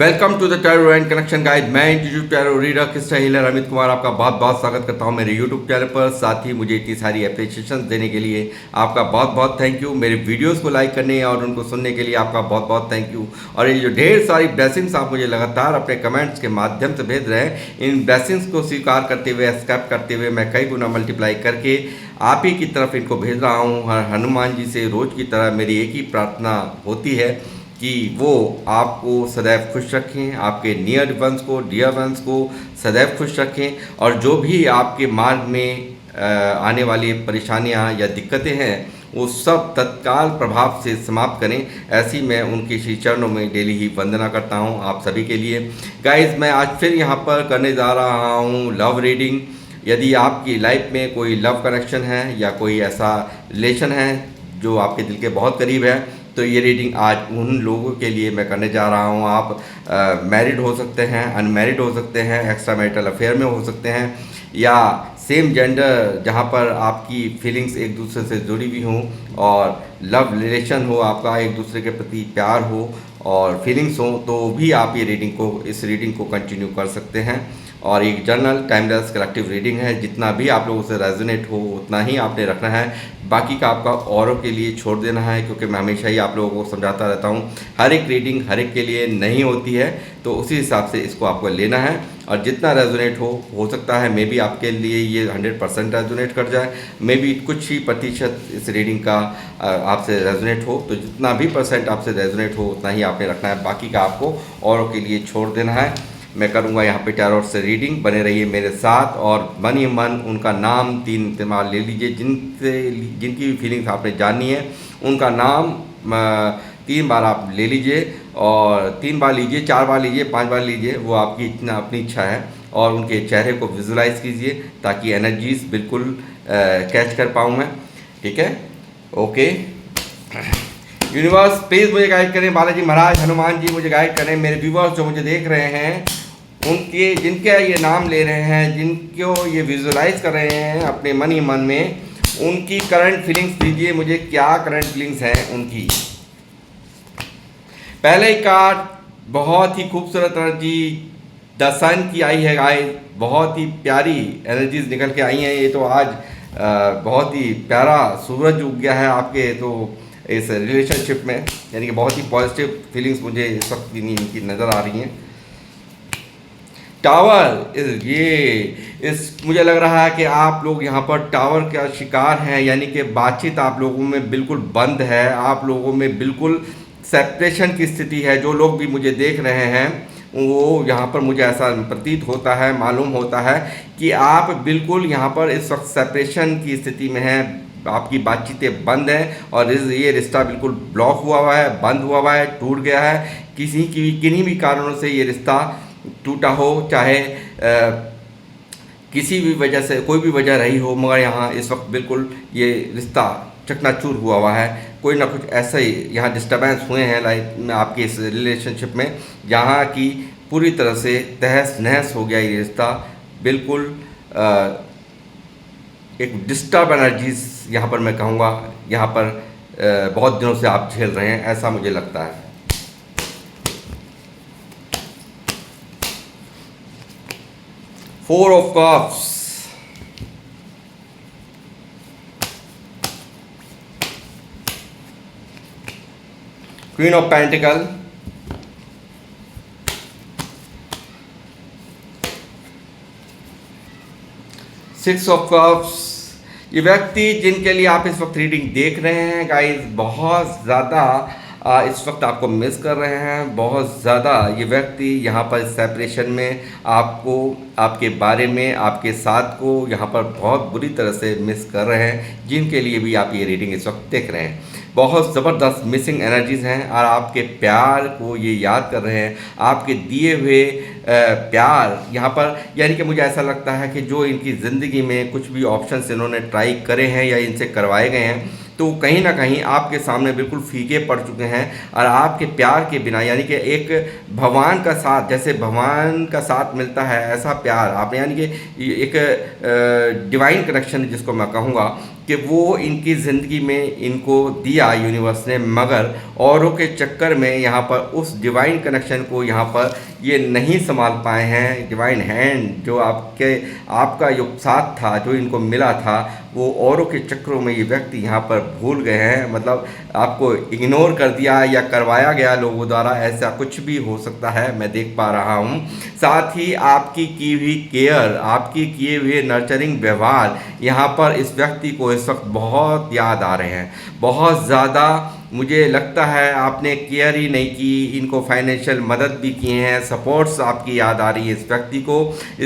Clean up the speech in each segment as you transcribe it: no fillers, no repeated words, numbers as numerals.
Welcome to the tarot and connection guide. मैं YouTube tarot reader Krishna healer Amit Kumar आपका बहुत बहुत स्वागत करता हूं मेरे यूट्यूब चैनल पर। साथ ही मुझे इतनी सारी अप्रिसिएशन देने के लिए आपका बहुत बहुत थैंक यू। मेरे वीडियोस को लाइक करने और उनको सुनने के लिए आपका बहुत बहुत थैंक यू। और ये जो ढेर सारी ब्लेसिंग्स आप मुझे लगातार अपने कमेंट्स के माध्यम से भेज रहे हैं, इन ब्लेसिंग्स को स्वीकार करते हुए, एक्सेप्ट करते हुए मैं कई गुना मल्टीप्लाई करके आप ही की तरफ इनको भेज रहा हूँ। हनुमान जी से रोज़ की तरह मेरी एक ही प्रार्थना होती है कि वो आपको सदैव खुश रखें, आपके नियर वंस को, डियर वंस को सदैव खुश रखें, और जो भी आपके मार्ग में आने वाली परेशानियां या दिक्कतें हैं वो सब तत्काल प्रभाव से समाप्त करें। ऐसी मैं उनके श्री चरणों में डेली ही वंदना करता हूं आप सभी के लिए। गाइस, मैं आज फिर यहाँ पर करने जा रहा हूँ लव रीडिंग। यदि आपकी लाइफ में कोई लव कनेक्शन है या कोई ऐसा रिलेशन है जो आपके दिल के बहुत करीब है, तो ये रीडिंग आज उन लोगों के लिए मैं करने जा रहा हूँ। आप मैरिड हो सकते हैं, अनमैरिड हो सकते हैं, एक्स्ट्रा मैरिटल अफेयर में हो सकते हैं, या सेम जेंडर जहाँ पर आपकी फीलिंग्स एक दूसरे से जुड़ी हुई हों और लव रिलेशन हो, आपका एक दूसरे के प्रति प्यार हो और फीलिंग्स हो, तो भी आप ये इस रीडिंग को कंटिन्यू कर सकते हैं। और एक जनरल टाइमलेस कलेक्टिव रीडिंग है। जितना भी आप लोगों से रेजोनेट हो उतना ही आपने रखना है, बाकी का आपका औरों के लिए छोड़ देना है, क्योंकि मैं हमेशा ही आप लोगों को समझाता रहता हूँ हर एक रीडिंग हर एक के लिए नहीं होती है, तो उसी हिसाब से इसको आपको लेना है। और जितना रेजोनेट हो सकता है मे बी आपके लिए ये 100% रेजोनेट कर जाए, मे बी कुछ ही प्रतिशत इस रीडिंग का आपसे रेजोनेट हो, तो जितना भी परसेंट आपसे रेजोनेट हो उतना ही आपने रखना है, बाकी का आपको औरों के लिए छोड़ देना है। मैं करूंगा यहाँ पे टैरोट से रीडिंग, बने रहिए मेरे साथ। और मन ही मन उनका नाम 3 इस्तेमाल ले लीजिए जिनकी भी फीलिंग्स आपने जाननी है, उनका नाम 3 बार आप ले लीजिए, और 3 बार लीजिए, 4 बार लीजिए, 5 बार लीजिए, वो आपकी इतना अपनी इच्छा है। और उनके चेहरे को विजुलाइज कीजिए ताकि एनर्जीज बिल्कुल कैच कर पाऊँ मैं। ठीक है, ओके। यूनिवर्स प्लीज़ मुझे गाइड करें, बालाजी महाराज, हनुमान जी मुझे गाइड करें। मेरे व्यूवर्स जो मुझे देख रहे हैं, उनके जिनके ये नाम ले रहे हैं, जिनको ये विजुलाइज कर रहे हैं अपने मन ही मन में, उनकी करंट फीलिंग्स दीजिए मुझे, क्या करंट फीलिंग्स हैं उनकी। पहले ही कार्ड बहुत ही खूबसूरत एनर्जी द सन की आई है गाइस, बहुत ही प्यारी एनर्जीज निकल के आई हैं। ये तो आज बहुत ही प्यारा सूरज उग गया है आपके तो इस रिलेशनशिप में, यानी कि बहुत ही पॉजिटिव फीलिंग्स मुझे इस वक्त इनकी नज़र आ रही हैं। टावर, ये मुझे लग रहा है कि आप लोग यहाँ पर टावर का शिकार हैं, यानी कि बातचीत आप लोगों में बिल्कुल बंद है, आप लोगों में बिल्कुल सेपरेशन की स्थिति है। जो लोग भी मुझे देख रहे हैं वो यहाँ पर मुझे ऐसा प्रतीत होता है, मालूम होता है कि आप बिल्कुल यहाँ पर इस वक्त सेपरेशन की स्थिति में हैं, आपकी बातचीतें बंद हैं और ये रिश्ता बिल्कुल ब्लॉक हुआ है, बंद हुआ है, टूट गया है। किन्हीं भी कारणों से ये रिश्ता टूटा हो, चाहे किसी भी वजह से कोई भी वजह रही हो, मगर यहाँ इस वक्त बिल्कुल ये रिश्ता चकनाचूर हुआ है। कोई ना कुछ ऐसा ही यहाँ डिस्टर्बेंस हुए हैं लाइफ में, आपके इस रिलेशनशिप में, जहाँ की पूरी तरह से तहस नहस हो गया ये रिश्ता। बिल्कुल एक डिस्टर्ब एनर्जीज यहाँ पर मैं कहूँगा, यहाँ पर बहुत दिनों से आप झेल रहे हैं, ऐसा मुझे लगता है। Four of cups, queen of pentacle, six of cups. ये व्यक्ति जिनके लिए आप इस वक्त रीडिंग देख रहे हैं गाइस, बहुत ज़्यादा इस वक्त आपको मिस कर रहे हैं, बहुत ज़्यादा ये व्यक्ति यहाँ पर सेपरेशन में आपको, आपके बारे में, आपके साथ को यहाँ पर बहुत बुरी तरह से मिस कर रहे हैं। जिनके लिए भी आप ये रीडिंग इस वक्त देख रहे हैं, बहुत ज़बरदस्त मिसिंग एनर्जीज़ हैं और आपके प्यार को ये याद कर रहे हैं, आपके दिए हुए प्यार यहाँ पर। यानी कि मुझे ऐसा लगता है कि जो इनकी ज़िंदगी में कुछ भी ऑप्शंस इन्होंने ट्राई करे हैं या इनसे करवाए गए हैं, तो कहीं ना कहीं आपके सामने बिल्कुल फीके पड़ चुके हैं। और आपके प्यार के बिना, यानी कि एक भगवान का साथ, जैसे भगवान का साथ मिलता है, ऐसा प्यार आप, यानी कि एक डिवाइन कनेक्शन जिसको मैं कहूँगा, कि वो इनकी ज़िंदगी में इनको दिया यूनिवर्स ने, मगर औरों के चक्कर में यहाँ पर उस डिवाइन कनेक्शन को यहाँ पर ये नहीं संभाल पाए हैं। डिवाइन हैंड जो आपका जो साथ था, जो इनको मिला था, वो औरों के चक्करों में ये व्यक्ति यहाँ पर भूल गए हैं। मतलब आपको इग्नोर कर दिया या करवाया गया लोगों द्वारा, ऐसा कुछ भी हो सकता है, मैं देख पा रहा हूँ। साथ ही आपकी की हुई केयर, आपकी किए हुए नर्चरिंग व्यवहार यहाँ पर इस व्यक्ति को इस वक्त बहुत याद आ रहे हैं, बहुत ज़्यादा। मुझे लगता है आपने केयर ही नहीं की, इनको फाइनेंशियल मदद भी किए हैं, सपोर्ट्स आपकी याद आ रही है इस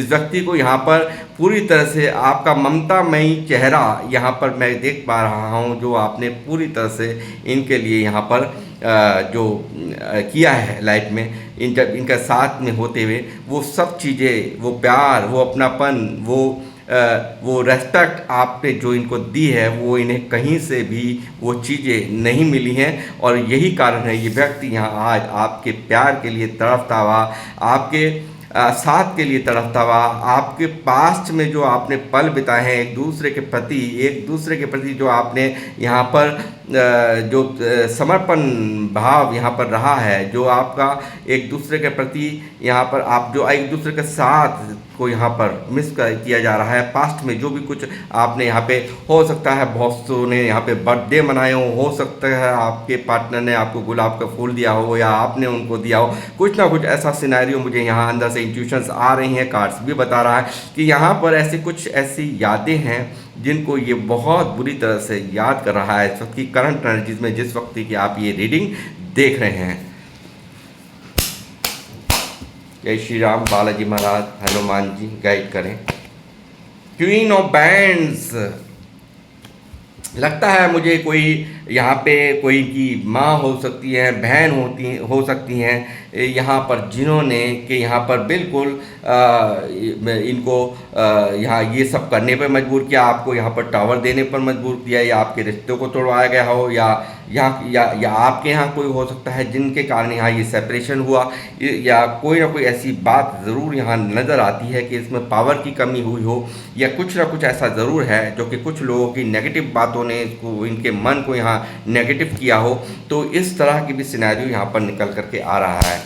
व्यक्ति को यहाँ पर पूरी तरह से आपका ममतामयी चेहरा यहाँ पर मैं देख पा रहा हूँ, जो आपने पूरी तरह से इनके लिए यहाँ पर जो किया है लाइफ में, जब इनका साथ में होते हुए वो सब चीज़ें, वो प्यार, वो अपनापन, वो रेस्पेक्ट आपने जो इनको दी है, वो इन्हें कहीं से भी वो चीज़ें नहीं मिली हैं। और यही कारण है ये व्यक्ति यहाँ आज आपके प्यार के लिए तड़पता हुआ, आपके साथ के लिए तड़पता हुआ, आपके पास्ट में जो आपने पल बिताए हैं एक दूसरे के प्रति जो आपने यहाँ पर जो समर्पण भाव यहाँ पर रहा है, जो आपका एक दूसरे के प्रति यहाँ पर आप जो एक दूसरे के साथ को यहाँ पर किया जा रहा है, पास्ट में जो भी कुछ आपने यहाँ पे, हो सकता है बहुत सो ने यहाँ पे बर्थडे मनाए हो सकता है आपके पार्टनर ने आपको गुलाब का फूल दिया हो या आपने उनको दिया हो, कुछ ना कुछ ऐसा सिनेरियो मुझे यहाँ अंदर से इंट्यूशंस आ रही हैं, कार्ड्स भी बता रहा है कि यहाँ पर ऐसी यादें हैं जिनको ये बहुत बुरी तरह से याद कर रहा है इस वक्त की करंट एनर्जीज में, जिस वक्त की आप ये रीडिंग देख रहे हैं। जय श्री राम, बालाजी महाराज, हनुमान जी गाइड करें। क्वीन ऑफ बैंड्स, लगता है मुझे कोई यहाँ पे कोई की माँ हो सकती है, बहन हो सकती हैं यहाँ पर, जिन्होंने कि यहाँ पर बिल्कुल इनको यहाँ ये सब करने पर मजबूर किया, आपको यहाँ पर टावर देने पर मजबूर किया, या आपके रिश्तों को तोड़वाया गया हो, या आपके यहाँ कोई हो सकता है जिनके कारण यहाँ ये सेपरेशन हुआ, या कोई ना कोई ऐसी बात ज़रूर यहाँ नज़र आती है कि इसमें पावर की कमी हुई हो, या कुछ ना कुछ ऐसा ज़रूर है जो कि कुछ लोगों की नेगेटिव बातों ने इसको, इनके मन को यहाँ नेगेटिव किया हो। तो इस तरह की भी सिनेरियो यहाँ पर निकल करके आ रहा है।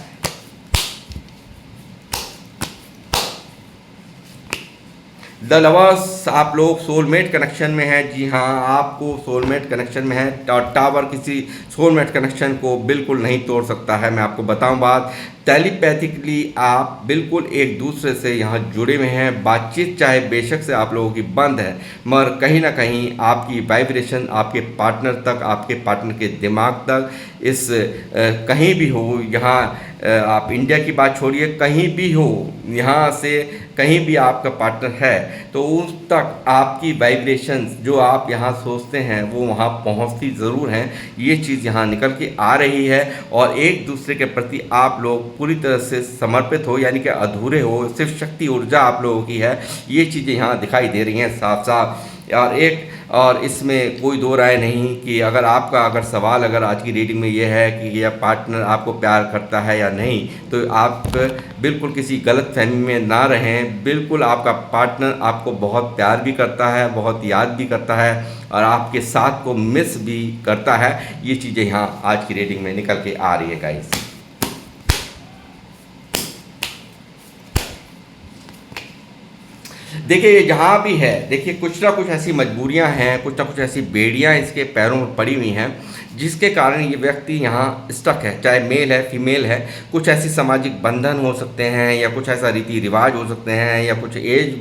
द लवर्स, आप लोग सोलमेट कनेक्शन में हैं। जी हाँ, आपको सोलमेट कनेक्शन में है, और टावर किसी सोलमेट कनेक्शन को बिल्कुल नहीं तोड़ सकता है। मैं आपको बताऊं बात, टेलीपैथिकली आप बिल्कुल एक दूसरे से यहाँ जुड़े हुए हैं। बातचीत चाहे बेशक से आप लोगों की बंद है, मगर कहीं ना कहीं आपकी वाइब्रेशन आपके पार्टनर तक, आपके पार्टनर के दिमाग तक, इस कहीं भी हो, यहाँ आप इंडिया की बात छोड़िए, कहीं भी हो, यहाँ से कहीं भी आपका पार्टनर है तो उस तक आपकी वाइब्रेशंस जो आप यहाँ सोचते हैं वो वहाँ पहुँचती ज़रूर हैं। ये चीज़ यहाँ निकल के आ रही है, और एक दूसरे के प्रति आप लोग पूरी तरह से समर्पित हो, यानी कि अधूरे हो, सिर्फ शक्ति ऊर्जा आप लोगों की है। ये चीज़ें यहाँ दिखाई दे रही हैं साफ साफ। और इसमें कोई दो राय नहीं कि अगर सवाल आज की रीडिंग में ये है कि यह पार्टनर आपको प्यार करता है या नहीं, तो आप बिल्कुल किसी गलत फहमी में ना रहें। बिल्कुल आपका पार्टनर आपको बहुत प्यार भी करता है, बहुत याद भी करता है, और आपके साथ को मिस भी करता है। ये चीज़ें यहाँ आज की रीडिंग में निकल के आ रही है गाइस। देखिए ये जहाँ भी है, देखिए कुछ ना कुछ ऐसी मजबूरियाँ हैं, कुछ ना कुछ ऐसी बेड़ियाँ इसके पैरों में पड़ी हुई हैं, जिसके कारण ये व्यक्ति यहाँ स्टक है। चाहे मेल है, फीमेल है, कुछ ऐसी सामाजिक बंधन हो सकते हैं, या कुछ ऐसा रीति रिवाज हो सकते हैं, या कुछ एज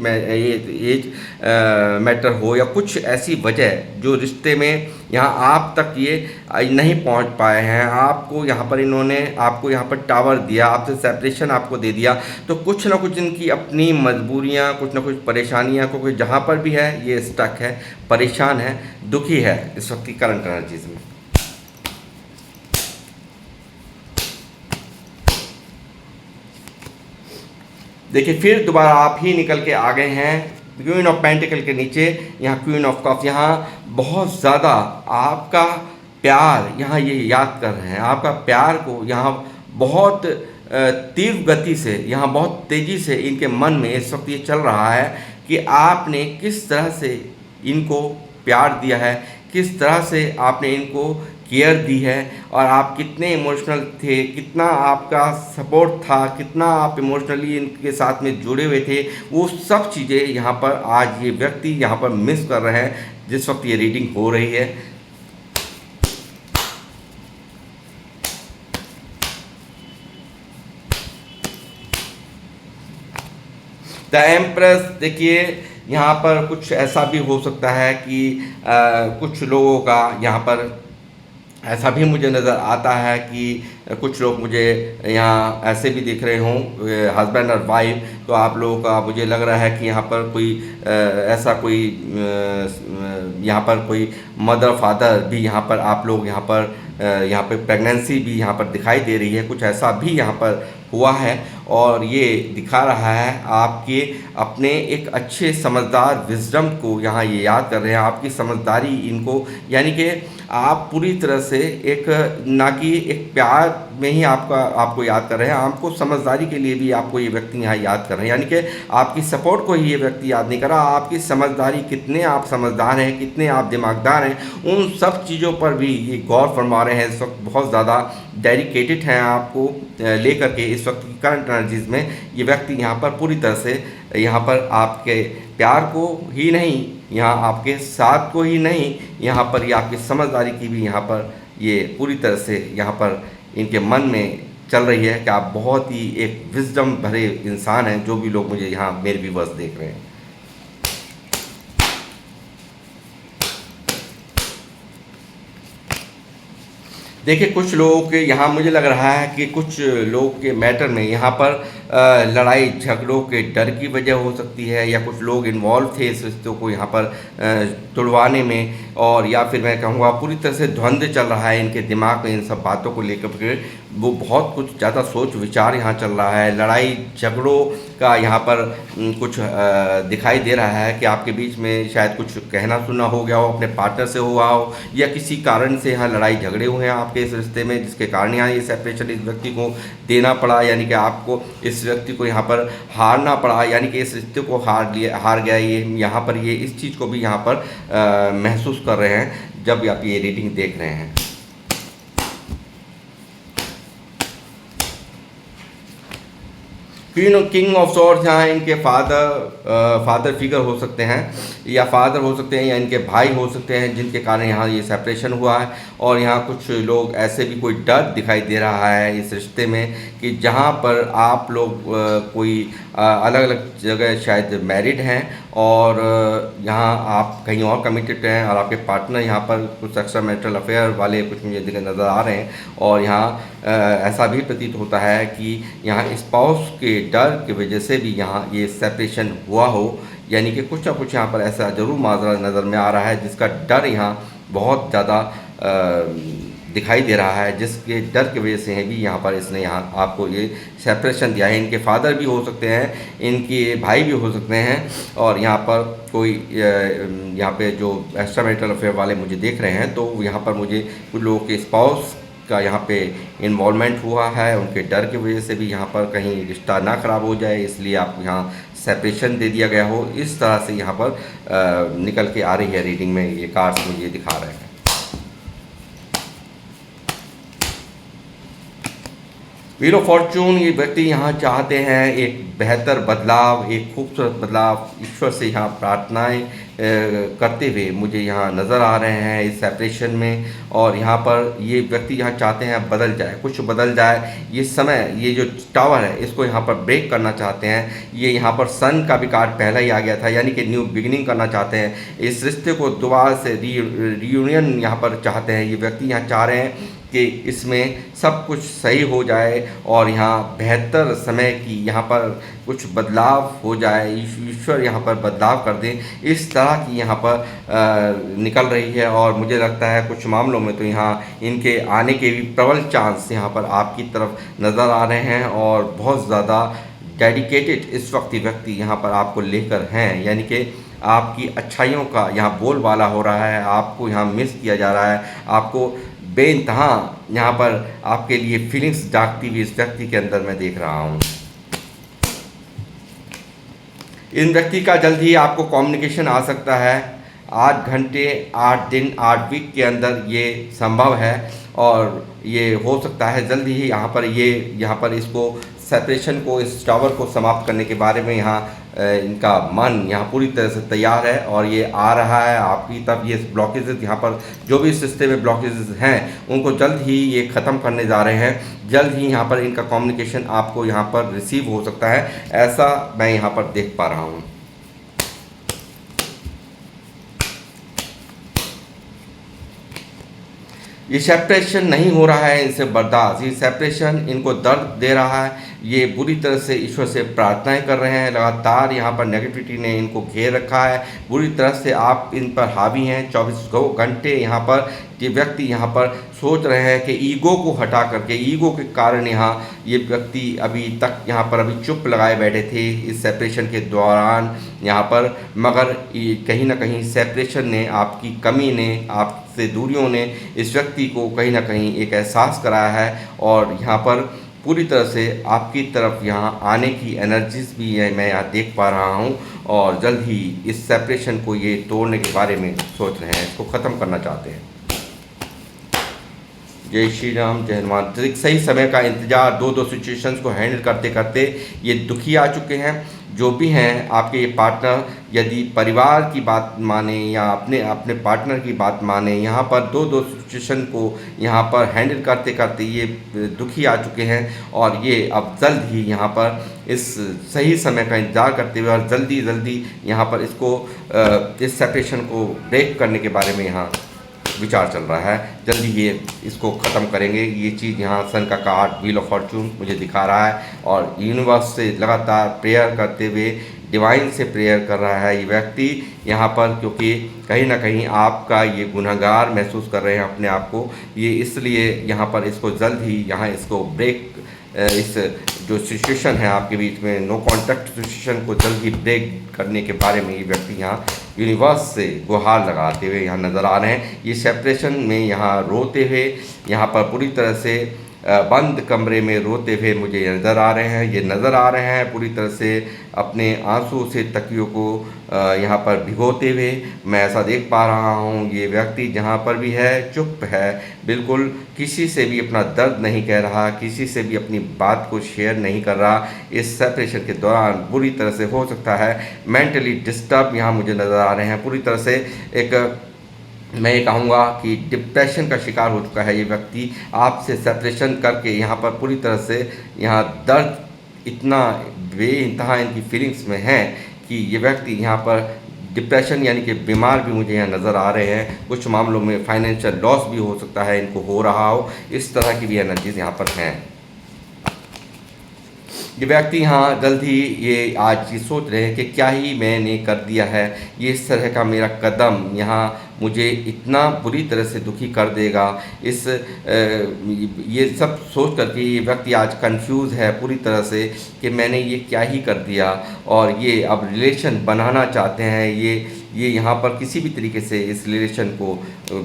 मैटर हो, या कुछ ऐसी वजह जो रिश्ते में यहाँ आप तक ये नहीं पहुँच पाए हैं। आपको यहाँ पर इन्होंने आपको यहाँ पर टावर दिया, आपसे सेपरेशन आपको दे दिया, तो कुछ ना कुछ इनकी अपनी मजबूरियाँ, कुछ ना कुछ परेशानियाँ, क्योंकि जहाँ पर भी है ये स्टक है, परेशान है, दुखी है इस वक्त की करंट एनर्जीज में। देखिए फिर दोबारा आप ही निकल के आ गए हैं क्वीन ऑफ पेंटिकल के नीचे, यहाँ क्वीन ऑफ कप। यहाँ बहुत ज़्यादा आपका प्यार यहाँ ये याद कर रहे हैं, आपका प्यार को यहाँ बहुत तीव्र गति से, यहाँ बहुत तेज़ी से इनके मन में इस वक्त ये चल रहा है कि आपने किस तरह से इनको प्यार दिया है, किस तरह से आपने इनको केयर दी है, और आप कितने इमोशनल थे, कितना आपका सपोर्ट था, कितना आप इमोशनली इनके साथ में जुड़े हुए थे, वो सब चीज़ें यहाँ पर आज ये व्यक्ति यहाँ पर मिस कर रहे हैं जिस वक्त ये रीडिंग हो रही है। द एम्प्रेस, देखिए यहाँ पर कुछ ऐसा भी हो सकता है कि कुछ लोगों का यहाँ पर ऐसा भी मुझे नज़र आता है कि कुछ लोग मुझे यहाँ ऐसे भी दिख रहे हों, हस्बैंड और वाइफ, तो आप लोगों का मुझे लग रहा है कि यहाँ पर कोई ऐसा कोई यहाँ पर कोई मदर फादर भी यहाँ पर आप लोग यहाँ पर प्रेगनेंसी भी यहाँ पर दिखाई दे रही है, कुछ ऐसा भी यहाँ पर हुआ है। और ये दिखा रहा है आपके अपने एक अच्छे समझदार विजडम को यहाँ ये याद कर रहे हैं, आपकी समझदारी इनको, यानी कि आप पूरी तरह से एक ना कि एक प्यार में ही आपको याद कर रहे हैं, आपको समझदारी के लिए भी आपको ये व्यक्ति यहाँ याद कर रहे हैं, यानी कि आपकी सपोर्ट को ही ये व्यक्ति याद नहीं कर रहा, आपकी समझदारी, कितने आप समझदार हैं, कितने आप दिमागदार हैं, उन सब चीज़ों पर भी ये गौर फरमा रहे हैं। इस वक्त बहुत ज़्यादा डेडिकेटेड हैं आपको लेकर के, इस वक्त की करंट एनर्जीज में ये व्यक्ति यहाँ पर पूरी तरह से यहाँ पर आपके प्यार को ही नहीं, यहाँ आपके साथ को ही नहीं, यहाँ पर ये आपकी समझदारी की भी यहाँ पर ये पूरी तरह से यहाँ पर इनके मन में चल रही है कि आप बहुत ही एक विजडम भरे इंसान हैं, जो भी लोग मुझे यहाँ मेरे व्यूअर्स देख रहे हैं। देखिए कुछ लोगों के यहाँ मुझे लग रहा है कि कुछ लोगों के मैटर में यहाँ पर लड़ाई झगड़ों के डर की वजह हो सकती है, या कुछ लोग इन्वॉल्व थे इस रिश्तों को यहाँ पर तुड़वाने में, और या फिर मैं कहूँगा पूरी तरह से द्वंद्व चल रहा है इनके दिमाग में इन सब बातों को लेकर के, वो बहुत कुछ ज़्यादा सोच विचार यहाँ चल रहा है, लड़ाई झगड़ों का यहाँ पर कुछ दिखाई दे रहा है कि आपके बीच में शायद कुछ कहना सुनना हो गया हो, अपने पार्टनर से हुआ हो, या किसी कारण से यहाँ लड़ाई झगड़े हुए हैं आपके इस रिश्ते में, जिसके कारण यहाँ ये सेपरेशन इस व्यक्ति को देना पड़ा, यानी कि आपको इस व्यक्ति को यहाँ पर हारना पड़ा, यानी कि इस रिश्ते को हार गया ये, यहाँ पर ये इस चीज़ को भी यहाँ पर महसूस कर रहे हैं जब आप ये रीडिंग देख रहे हैं। किंग ऑफ सॉर्ड्स यहाँ इनके फादर फिगर हो सकते हैं, या फादर हो सकते हैं, या इनके भाई हो सकते हैं, जिनके कारण यहाँ ये सेपरेशन हुआ है। और यहाँ कुछ लोग ऐसे भी कोई डर दिखाई दे रहा है इस रिश्ते में कि जहाँ पर आप लोग कोई अलग अलग जगह शायद मैरिड हैं, और यहाँ आप कहीं और कमिटेड हैं, और आपके पार्टनर यहाँ पर कुछ एक्स्ट्रा मैरिटल अफेयर वाले कुछ मुझे नज़र आ रहे हैं। और यहाँ ऐसा भी प्रतीत होता है कि यहाँ स्पाउस के डर की वजह से भी यहाँ ये सेपरेशन हुआ हो, यानी कि कुछ ना कुछ यहाँ पर ऐसा ज़रूर माजरा नज़र में आ रहा है जिसका डर यहाँ बहुत ज़्यादा दिखाई दे रहा है, जिसके डर की वजह से भी यहाँ पर इसने यहाँ आपको ये सेपरेशन दिया है। इनके फादर भी हो सकते हैं, इनके भाई भी हो सकते हैं, और यहाँ पर कोई यहाँ पे जो एक्स्ट्रा मैरिटल अफेयर वाले मुझे देख रहे हैं, तो यहाँ पर मुझे कुछ लोगों के स्पाउस का यहाँ पे इन्वॉल्वमेंट हुआ है, उनके डर की वजह से भी यहाँ पर कहीं रिश्ता ना ख़राब हो जाए, इसलिए आपको यहाँ सेपरेशन दे दिया गया हो, इस तरह से यहाँ पर निकल के आ रही है रीडिंग में, ये कार्ड्स मुझे दिखा रहे हैं। व्हील ऑफ फॉर्चून, ये व्यक्ति यहाँ चाहते हैं एक बेहतर बदलाव, एक खूबसूरत बदलाव, ईश्वर से यहाँ प्रार्थनाएं करते हुए मुझे यहाँ नज़र आ रहे हैं इस सेपरेशन में। और यहाँ पर ये व्यक्ति यहाँ चाहते हैं बदल जाए, कुछ बदल जाए, ये समय, ये जो टावर है इसको यहाँ पर ब्रेक करना चाहते हैं। ये यहाँ पर सन का भी कार्ड पहला ही आ गया था, यानी कि न्यू बिगिनिंग करना चाहते हैं, इस रिश्ते को दोबारा से रीयूनियन यहाँ पर चाहते हैं। ये व्यक्ति यहाँ चाह रहे हैं कि इसमें सब कुछ सही हो जाए, और यहाँ बेहतर समय की यहाँ पर कुछ बदलाव हो जाए, ईश्वर यहाँ पर बदलाव कर दें, इस तरह की यहाँ पर निकल रही है। और मुझे लगता है कुछ मामलों में तो यहाँ इनके आने के भी प्रबल चांस यहाँ पर आपकी तरफ नज़र आ रहे हैं, और बहुत ज़्यादा डेडिकेटेड इस वक्त व्यक्ति यहाँ पर आपको लेकर हैं, यानी कि आपकी अच्छाइयों का यहाँ बोलबाला हो रहा है, आपको यहाँ मिस किया जा रहा है, आपको बेइंतहा यहाँ पर आपके लिए फीलिंग्स जागती हुई इस व्यक्ति के अंदर मैं देख रहा हूँ। इन व्यक्ति का जल्द ही आपको कम्युनिकेशन आ सकता है, 8 घंटे 8 दिन 8 वीक के अंदर ये संभव है और ये हो सकता है जल्दी ही यहाँ पर इसको सेपरेशन को, इस टावर को समाप्त करने के बारे में यहाँ इनका मन यहाँ पूरी तरह से तैयार है और ये आ रहा है आपकी तब ये ब्लॉकेजेस यहाँ पर जो भी इस रिश्ते में ब्लॉकेजेस हैं उनको जल्द ही ये ख़त्म करने जा रहे हैं। जल्द ही यहाँ पर इनका कम्युनिकेशन आपको यहाँ पर रिसीव हो सकता है, ऐसा मैं यहाँ पर देख पा रहा हूँ। ये सेपरेशन नहीं हो रहा है इनसे बर्दाश्त, ये सेपरेशन इनको दर्द दे रहा है। ये बुरी तरह से ईश्वर से प्रार्थनाएं कर रहे हैं, लगातार यहाँ पर नेगेटिविटी ने इनको घेर रखा है, बुरी तरह से आप इन पर हावी हैं। 24 घंटे यहाँ पर ये व्यक्ति यहाँ पर सोच रहे हैं कि ईगो को हटा करके, ईगो के कारण यहाँ ये व्यक्ति अभी तक यहाँ पर अभी चुप लगाए बैठे थे इस सेपरेशन के दौरान यहाँ पर, मगर कहीं ना कहीं सेपरेशन ने, आपकी कमी ने, आपसे दूरियों ने इस व्यक्ति को कहीं ना कहीं एक एहसास कराया है और यहाँ पर पूरी तरह से आपकी तरफ यहाँ आने की एनर्जीज भी है, मैं यहाँ देख पा रहा हूँ और जल्द ही इस सेपरेशन को ये तोड़ने के बारे में सोच रहे हैं, इसको ख़त्म करना चाहते हैं। जय श्री राम, जय हनुमान। तो एक सही समय का इंतजार, दो सिचुएशंस को हैंडल करते करते ये दुखी आ चुके हैं। जो भी हैं आपके ये पार्टनर, यदि परिवार की बात माने या अपने पार्टनर की बात माने, यहाँ पर दो सिचुएशन को यहाँ पर हैंडल करते करते ये दुखी आ चुके हैं और ये अब जल्द ही यहाँ पर इस सही समय का इंतज़ार करते हुए और जल्दी यहाँ पर इस सेपरेशन को ब्रेक करने के बारे में यहाँ विचार चल रहा है। जल्दी ये इसको ख़त्म करेंगे। ये चीज़ यहाँ सन का कार्ड व्हील ऑफ फॉर्चून मुझे दिखा रहा है और यूनिवर्स से लगातार प्रेयर करते हुए, डिवाइन से प्रेयर कर रहा है ये व्यक्ति यहाँ पर, क्योंकि कहीं ना कहीं आपका ये गुनहगार महसूस कर रहे हैं अपने आप को। ये इसलिए यहाँ पर इसको जल्द ही यहाँ इसको ब्रेक, इस जो सिचुएशन है आपके बीच में नो कॉन्टैक्ट सिचुएशन को जल्द ही ब्रेक करने के बारे में ये व्यक्ति यहाँ यूनिवर्स से गुहार लगाते हुए यहाँ नज़र आ रहे हैं। ये सेपरेशन में यहाँ रोते हुए, यहाँ पर पूरी तरह से बंद कमरे में रोते हुए मुझे नज़र आ रहे हैं। ये नज़र आ रहे हैं पूरी तरह से अपने आंसू से तकियों को यहाँ पर भिगोते हुए, मैं ऐसा देख पा रहा हूँ। ये व्यक्ति जहाँ पर भी है चुप है, बिल्कुल किसी से भी अपना दर्द नहीं कह रहा, किसी से भी अपनी बात को शेयर नहीं कर रहा। इस सेपरेशन के दौरान बुरी तरह से, हो सकता है मेंटली डिस्टर्ब यहाँ मुझे नज़र आ रहे हैं। पूरी तरह से एक, मैं ये कहूँगा कि डिप्रेशन का शिकार हो चुका है ये व्यक्ति। आपसे सेपरेशन करके यहाँ पर पूरी तरह से यहाँ दर्द इतना बेइंतहा इनकी फीलिंग्स में है कि ये व्यक्ति यहाँ पर डिप्रेशन यानी कि बीमार भी मुझे यहाँ नज़र आ रहे हैं। कुछ मामलों में फाइनेंशियल लॉस भी हो सकता है इनको हो रहा हो, इस तरह की भी एनर्जीज यहाँ पर हैं। ये व्यक्ति यहाँ जल्द ही ये आज ये सोच रहे हैं कि क्या ही मैंने कर दिया है, ये इस तरह का मेरा कदम यहाँ मुझे इतना बुरी तरह से दुखी कर देगा। ये सब सोच करके ये व्यक्ति आज कंफ्यूज है पूरी तरह से कि मैंने ये क्या ही कर दिया और ये अब रिलेशन बनाना चाहते हैं। ये यहाँ पर किसी भी तरीके से इस रिलेशन को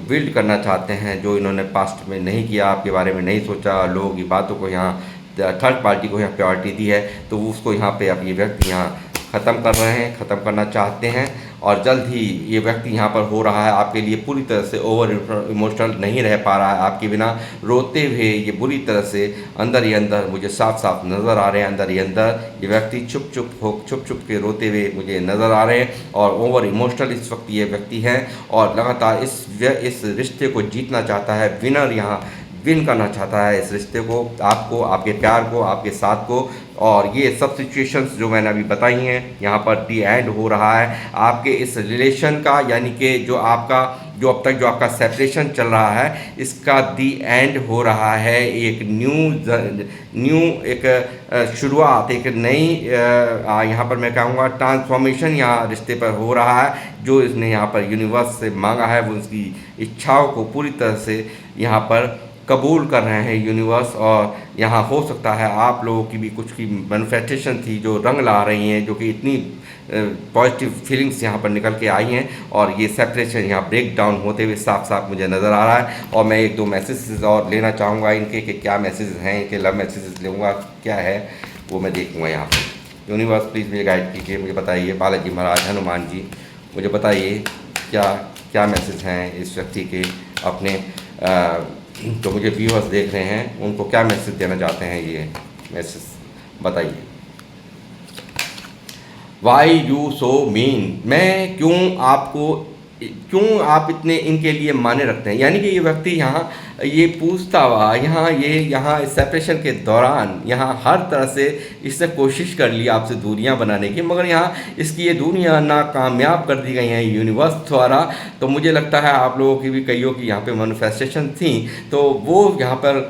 बिल्ड करना चाहते हैं जो इन्होंने पास्ट में नहीं किया, आपके बारे में नहीं सोचा, लोगों की बातों को यहाँ थर्ड पार्टी को यहाँ प्रायोरिटी दी है, तो उसको यहाँ पे अब ये व्यक्ति यहाँ ख़त्म कर रहे हैं, ख़त्म करना चाहते हैं और जल्द ही ये व्यक्ति यहाँ पर हो रहा है आपके लिए पूरी तरह से ओवर इमोशनल नहीं रह पा रहा है आपके बिना, रोते हुए ये बुरी तरह से अंदर ही अंदर मुझे साफ साफ नज़र आ रहे हैं। अंदर ही अंदर ये व्यक्ति चुप के रोते हुए मुझे नज़र आ रहे हैं और ओवर इमोशनल इस वक्त ये व्यक्ति हैं और लगातार इस रिश्ते को जीतना चाहता है, विनर यहाँ विन करना चाहता है इस रिश्ते को, आपको, आपके प्यार को, आपके साथ को। और ये सब सिचुएशंस जो मैंने अभी बताई हैं यहाँ पर दी एंड हो रहा है आपके इस रिलेशन का, यानी कि जो अब तक जो आपका सेपरेशन चल रहा है इसका दी एंड हो रहा है। एक न्यू एक शुरुआत, एक नई यहाँ पर मैं कहूँगा ट्रांसफॉर्मेशन यहाँ रिश्ते पर हो रहा है। जो इसने यहाँ पर यूनिवर्स से मांगा है वो उसकी इच्छाओं को पूरी तरह से यहाँ पर कबूल कर रहे हैं यूनिवर्स। और यहाँ हो सकता है आप लोगों की भी कुछ की मैनिफेस्टेशन थी जो रंग ला रही हैं, जो कि इतनी पॉजिटिव फीलिंग्स यहाँ पर निकल के आई हैं और ये सेपरेशन यहाँ ब्रेक डाउन होते हुए साफ साफ मुझे नज़र आ रहा है। और मैं एक दो मैसेजेस और लेना चाहूँगा इनके कि क्या मैसेजेस हैं, इनके लव मैसेजेस लूँगा, क्या है वो मैं देखूँगा यहाँ पर। यूनिवर्स प्लीज़ मुझे गाइड कीजिए, मुझे बताइए। बालाजी महाराज, हनुमान जी, मुझे बताइए क्या क्या मैसेज हैं इस व्यक्ति के अपने जो मुझे व्यूअर्स देख रहे हैं उनको क्या मैसेज देना चाहते हैं, ये मैसेज बताइए। वाई यू सो मीन, मैं क्यों आप इतने इनके लिए माने रखते हैं। यानी कि ये व्यक्ति यहाँ ये पूछता हुआ यहाँ सेपरेशन के दौरान यहाँ हर तरह से इसने कोशिश कर ली आपसे दूरियां बनाने की, मगर यहाँ इसकी ये दूरियां नाकामयाब कर दी गई हैं यूनिवर्स द्वारा। तो मुझे लगता है आप लोगों की भी कईयों की यहाँ पे मैनिफेस्टेशन थी, तो वो यहाँ पर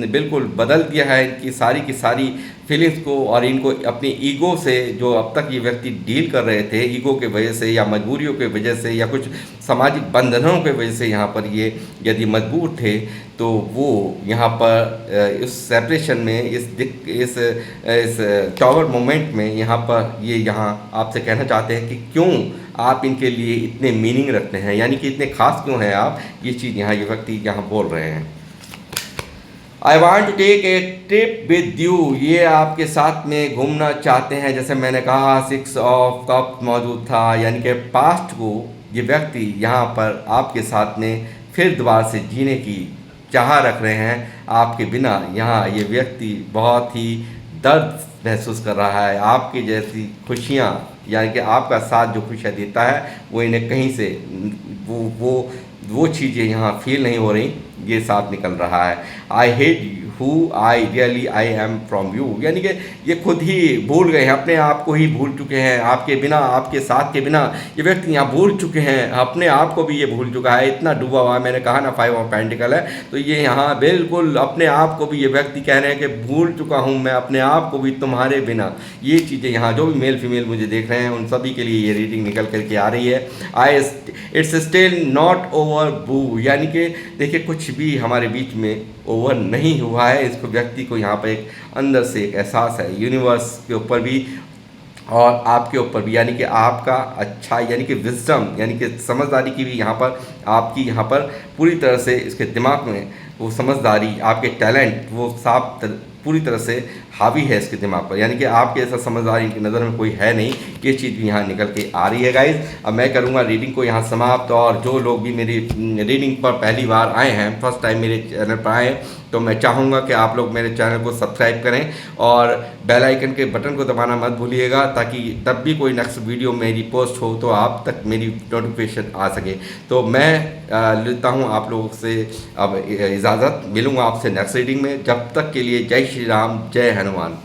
बिल्कुल बदल दिया है इनकी की सारी फीलिंग्स को, और इनको अपनी ईगो से जो अब तक ये व्यक्ति डील कर रहे थे, ईगो के वजह से या मजबूरियों के वजह से या कुछ सामाजिक बंधनों के वजह से यहाँ पर ये यदि मजबूर थे, तो वो यहाँ पर इस सेपरेशन में इस टॉवर मोमेंट में यहाँ पर ये यहाँ आपसे कहना चाहते हैं कि क्यों आप इनके लिए इतने मीनिंग रखते हैं, यानी कि इतने खास क्यों हैं आप, ये चीज़ यहाँ ये व्यक्ति यहाँ बोल रहे हैं। I want to take a trip with you, ये आपके साथ में घूमना चाहते हैं। जैसे मैंने कहा 6 ऑफ कप मौजूद था, यानी कि पास्ट को ये व्यक्ति यहाँ पर आपके साथ में फिर दोबारा से जीने की चाह रख रहे हैं आपके बिना। यहाँ ये व्यक्ति बहुत ही दर्द महसूस कर रहा है, आपकी जैसी खुशियाँ यानी कि आपका साथ जो खुशियाँ देता है वो इन्हें कहीं से वो चीज़ें यहाँ फील नहीं हो रही, ये साथ निकल रहा है। I hate who I really I am from you, यानी कि ये खुद ही भूल गए हैं, अपने आप को ही भूल चुके हैं आपके बिना, आपके साथ के बिना ये व्यक्ति यहाँ भूल चुके हैं, अपने आप को भी ये भूल चुका है, इतना डूबा हुआ है। मैंने कहा ना 5 ऑफ पेंटिकल है, तो ये यहाँ बिल्कुल अपने आप को भी ये व्यक्ति कह रहे हैं कि भूल चुका हूँ मैं अपने आप को भी तुम्हारे बिना। ये चीज़ें यहाँ जो भी मेल फीमेल मुझे देख रहे हैं उन सभी के लिए ये रीडिंग निकल करके आ रही है। इट्स स्टिल नॉट ओवर बू, यानी कि देखिए कुछ भी हमारे बीच में ओवर नहीं हुआ है। इसको व्यक्ति को यहाँ पर एक अंदर से एक एहसास है यूनिवर्स के ऊपर भी और आपके ऊपर भी, यानी कि आपका अच्छा यानी कि विजडम यानी कि समझदारी की भी यहाँ पर आपकी यहाँ पर पूरी तरह से इसके दिमाग में वो समझदारी, आपके टैलेंट वो पूरी तरह से हावी है इसके दिमाग पर, यानी कि आपके ऐसा समझदार इनकी नज़र में कोई है नहीं। ये चीज़ भी यहाँ निकल के आ रही है गाइज। अब मैं करूँगा रीडिंग को यहाँ समाप्त, और जो लोग भी मेरी रीडिंग पर पहली बार आए हैं, फर्स्ट टाइम मेरे चैनल पर आए, तो मैं चाहूँगा कि आप लोग मेरे चैनल को सब्सक्राइब करें और बेल आइकन के बटन को दबाना मत भूलिएगा, ताकि तब भी कोई नेक्स्ट वीडियो मेरी पोस्ट हो तो आप तक मेरी नोटिफिकेशन आ सके। तो मैं लेता हूँ आप लोगों से अब इजाज़त, मिलूँगा आपसे नेक्स्ट रीडिंग में। जब तक के लिए जय श्री राम, जय हनुमान।